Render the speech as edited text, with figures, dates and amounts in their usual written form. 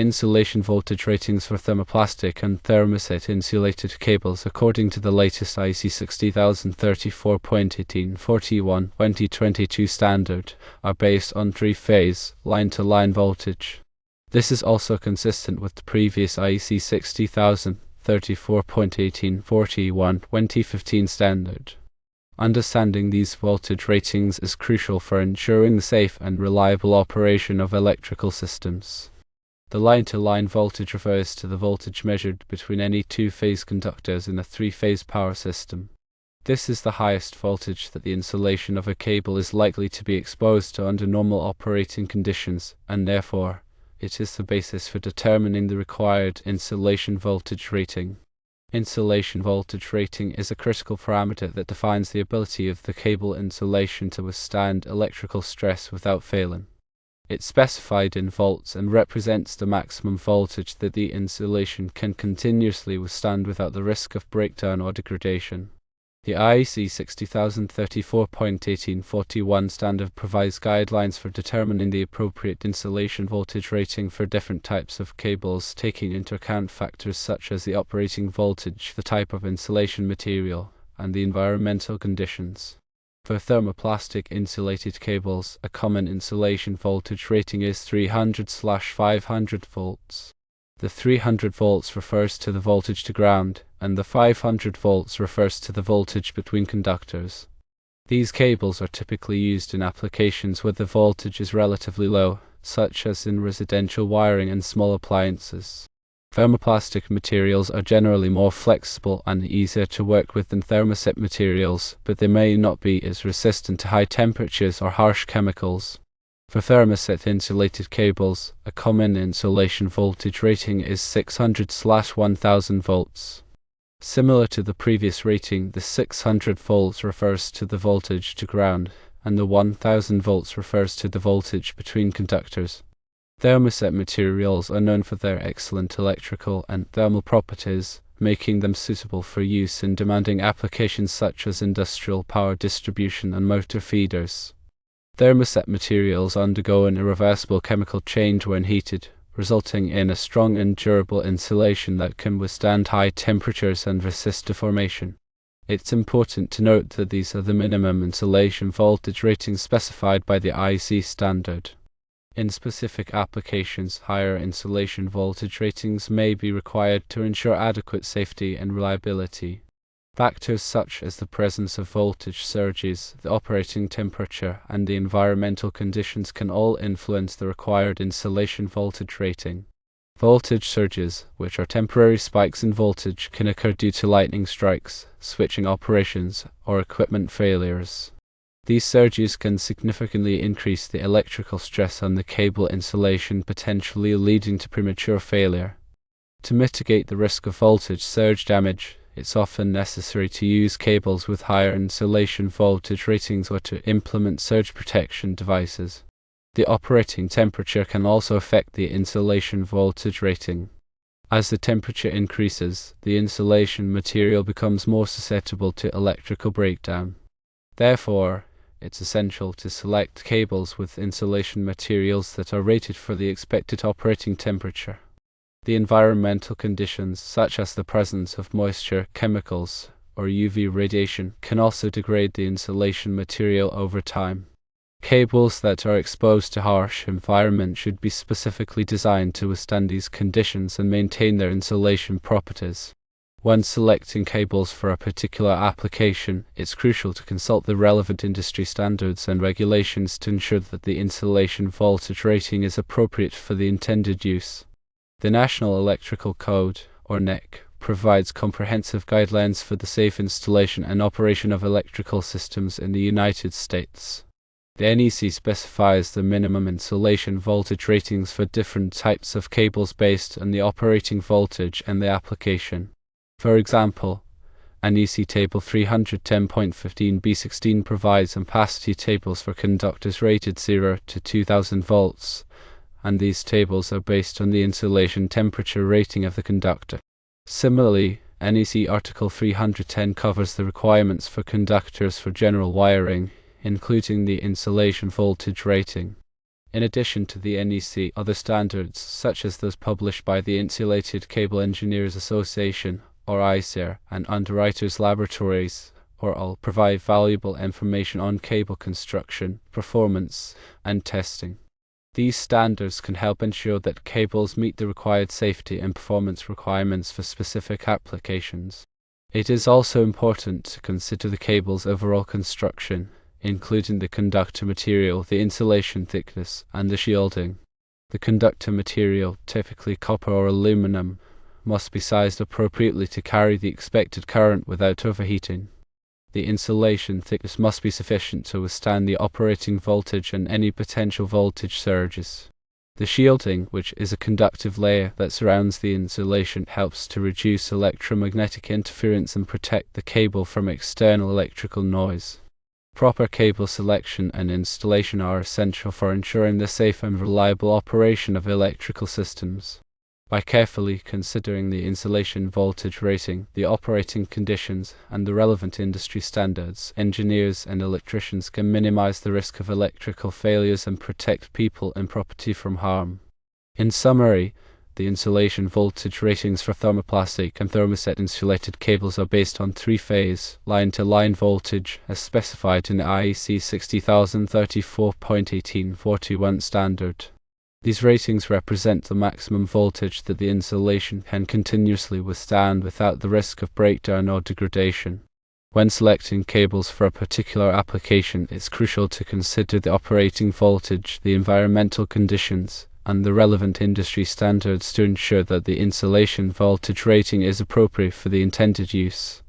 the insulation voltage ratings for thermoplastic and thermoset insulated cables according to the latest IEC 60034.1841 2022 standard are based on three-phase, line-to-line voltage. This is also consistent with the previous IEC 60034.1841 2015 standard. Understanding these voltage ratings is crucial for ensuring the safe and reliable operation of electrical systems. The line-to-line voltage refers to the voltage measured between any two-phase conductors in a three-phase power system. This is the highest voltage that the insulation of a cable is likely to be exposed to under normal operating conditions, and therefore, it is the basis for determining the required insulation voltage rating. Insulation voltage rating is a critical parameter that defines the ability of the cable insulation to withstand electrical stress without failing. It's specified in volts and represents the maximum voltage that the insulation can continuously withstand without the risk of breakdown or degradation. The IEC 60034.1841 standard provides guidelines for determining the appropriate insulation voltage rating for different types of cables, taking into account factors such as the operating voltage, the type of insulation material, and the environmental conditions. For thermoplastic insulated cables, a common insulation voltage rating is 300/500 volts. The 300 volts refers to the voltage to ground, and the 500 volts refers to the voltage between conductors. These cables are typically used in applications where the voltage is relatively low, such as in residential wiring and small appliances. Thermoplastic materials are generally more flexible and easier to work with than thermoset materials, but they may not be as resistant to high temperatures or harsh chemicals. For thermoset insulated cables, a common insulation voltage rating is 600/1000 volts. Similar to the previous rating, the 600 volts refers to the voltage to ground, and the 1000 volts refers to the voltage between conductors. Thermoset materials are known for their excellent electrical and thermal properties, making them suitable for use in demanding applications such as industrial power distribution and motor feeders. Thermoset materials undergo an irreversible chemical change when heated, resulting in a strong and durable insulation that can withstand high temperatures and resist deformation. It's important to note that these are the minimum insulation voltage ratings specified by the IEC standard. In specific applications, higher insulation voltage ratings may be required to ensure adequate safety and reliability. Factors such as the presence of voltage surges, the operating temperature, and the environmental conditions can all influence the required insulation voltage rating. Voltage surges, which are temporary spikes in voltage, can occur due to lightning strikes, switching operations, or equipment failures. These surges can significantly increase the electrical stress on the cable insulation, potentially leading to premature failure. To mitigate the risk of voltage surge damage, it's often necessary to use cables with higher insulation voltage ratings or to implement surge protection devices. The operating temperature can also affect the insulation voltage rating. As the temperature increases, the insulation material becomes more susceptible to electrical breakdown. Therefore, it's essential to select cables with insulation materials that are rated for the expected operating temperature. The environmental conditions, such as the presence of moisture, chemicals, or UV radiation, can also degrade the insulation material over time. Cables that are exposed to harsh environment should be specifically designed to withstand these conditions and maintain their insulation properties. When selecting cables for a particular application, it's crucial to consult the relevant industry standards and regulations to ensure that the insulation voltage rating is appropriate for the intended use. The National Electrical Code, or NEC, provides comprehensive guidelines for the safe installation and operation of electrical systems in the United States. The NEC specifies the minimum insulation voltage ratings for different types of cables based on the operating voltage and the application. For example, NEC Table 310.15b16 provides ampacity tables for conductors rated 0 to 2000 volts, and these tables are based on the insulation temperature rating of the conductor. Similarly, NEC Article 310 covers the requirements for conductors for general wiring, including the insulation voltage rating. In addition to the NEC, other standards, such as those published by the Insulated Cable Engineers Association, or ICER, and Underwriters Laboratories, or all, provide valuable information on cable construction, performance, and testing. These standards can help ensure that cables meet the required safety and performance requirements for specific applications. It is also important to consider the cable's overall construction, including the conductor material, the insulation thickness, and the shielding. The conductor material, typically copper or aluminum, must be sized appropriately to carry the expected current without overheating. The insulation thickness must be sufficient to withstand the operating voltage and any potential voltage surges. The shielding, which is a conductive layer that surrounds the insulation, helps to reduce electromagnetic interference and protect the cable from external electrical noise. Proper cable selection and installation are essential for ensuring the safe and reliable operation of electrical systems. By carefully considering the insulation voltage rating, the operating conditions, and the relevant industry standards, engineers and electricians can minimize the risk of electrical failures and protect people and property from harm. In summary, the insulation voltage ratings for thermoplastic and thermoset insulated cables are based on three-phase, line-to-line voltage, as specified in the IEC 60034.1841 standard. These ratings represent the maximum voltage that the insulation can continuously withstand without the risk of breakdown or degradation. When selecting cables for a particular application, it's crucial to consider the operating voltage, the environmental conditions, and the relevant industry standards to ensure that the insulation voltage rating is appropriate for the intended use.